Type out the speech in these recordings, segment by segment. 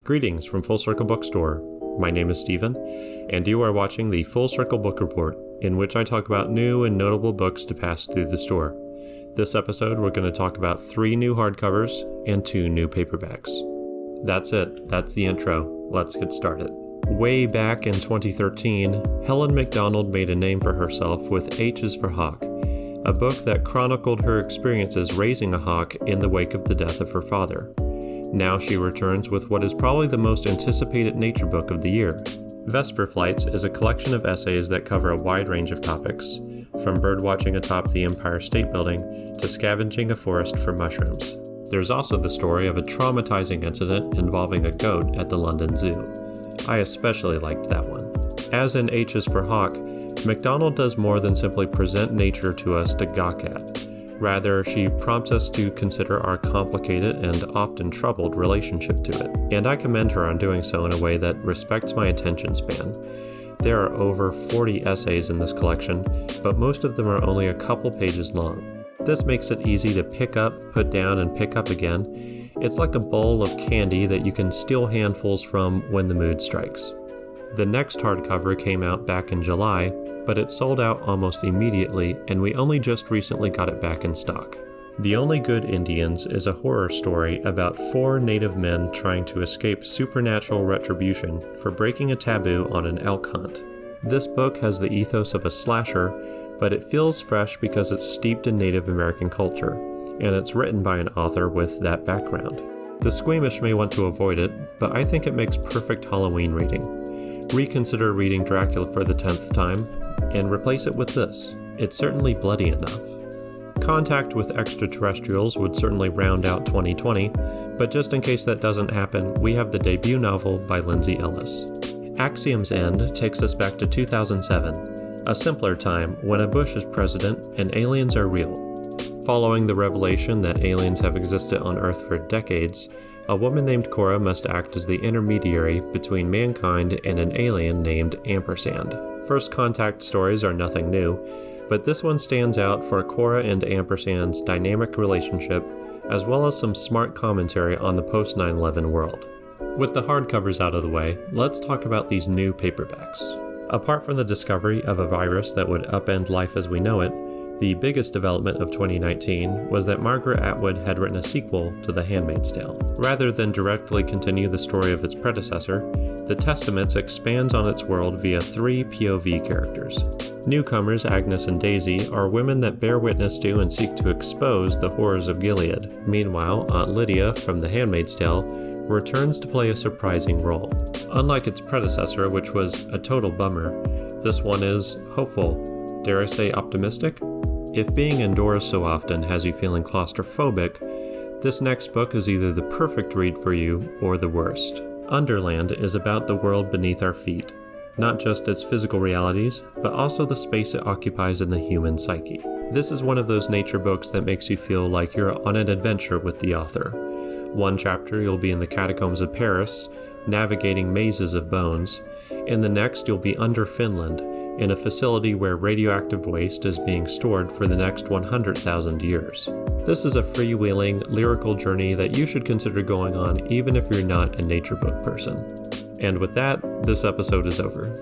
Greetings from Full Circle Bookstore. My name is Stephen, and you are watching the Full Circle Book Report, in which I talk about new and notable books to pass through the store. This episode, we're going to talk about 3 new hardcovers and 2 new paperbacks. That's it. That's the intro. Let's get started. Way back in 2013, Helen Macdonald made a name for herself with H is for Hawk, a book that chronicled her experiences raising a hawk in the wake of the death of her father. Now she returns with what is probably the most anticipated nature book of the year. Vesper Flights is a collection of essays that cover a wide range of topics, from birdwatching atop the Empire State Building to scavenging a forest for mushrooms. There's also the story of a traumatizing incident involving a goat at the London Zoo. I especially liked that one. As in H is for Hawk, Macdonald does more than simply present nature to us to gawk at. Rather, she prompts us to consider our complicated and often troubled relationship to it, and I commend her on doing so in a way that respects my attention span. There are over 40 essays in this collection, but most of them are only a couple pages long. This makes it easy to pick up, put down, and pick up again. It's like a bowl of candy that you can steal handfuls from when the mood strikes. The next hardcover came out back in July, but it sold out almost immediately, and we only just recently got it back in stock. The Only Good Indians is a horror story about 4 native men trying to escape supernatural retribution for breaking a taboo on an elk hunt. This book has the ethos of a slasher, but it feels fresh because it's steeped in Native American culture, and it's written by an author with that background. The squeamish may want to avoid it, but I think it makes perfect Halloween reading. Reconsider reading Dracula for the 10th time, and replace it with this. It's certainly bloody enough. Contact with Extraterrestrials would certainly round out 2020, but just in case that doesn't happen, we have the debut novel by Lindsey Ellis. Axioms End takes us back to 2007, a simpler time when a Bush is president and aliens are real. Following the revelation that aliens have existed on Earth for decades, a woman named Cora must act as the intermediary between mankind and an alien named Ampersand. First contact stories are nothing new, but this one stands out for Cora and Ampersand's dynamic relationship, as well as some smart commentary on the post-9/11 world. With the hardcovers out of the way, let's talk about these new paperbacks. Apart from the discovery of a virus that would upend life as we know it, the biggest development of 2019 was that Margaret Atwood had written a sequel to The Handmaid's Tale. Rather than directly continue the story of its predecessor, The Testaments expands on its world via 3 POV characters. Newcomers Agnes and Daisy are women that bear witness to and seek to expose the horrors of Gilead. Meanwhile, Aunt Lydia from The Handmaid's Tale returns to play a surprising role. Unlike its predecessor, which was a total bummer, this one is hopeful. Dare I say optimistic? If being indoors so often has you feeling claustrophobic, this next book is either the perfect read for you or the worst. Underland is about the world beneath our feet, not just its physical realities, but also the space it occupies in the human psyche. This is one of those nature books that makes you feel like you're on an adventure with the author. One chapter you'll be in the catacombs of Paris, navigating mazes of bones. In the next you'll be under Finland, in a facility where radioactive waste is being stored for the next 100,000 years. This is a freewheeling, lyrical journey that you should consider going on even if you're not a nature book person. And with that, this episode is over.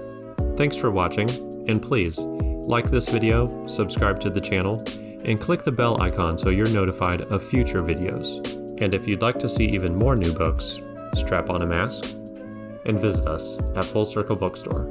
Thanks for watching, and please, like this video, subscribe to the channel, and click the bell icon so you're notified of future videos. And if you'd like to see even more new books, strap on a mask, and visit us at Full Circle Bookstore.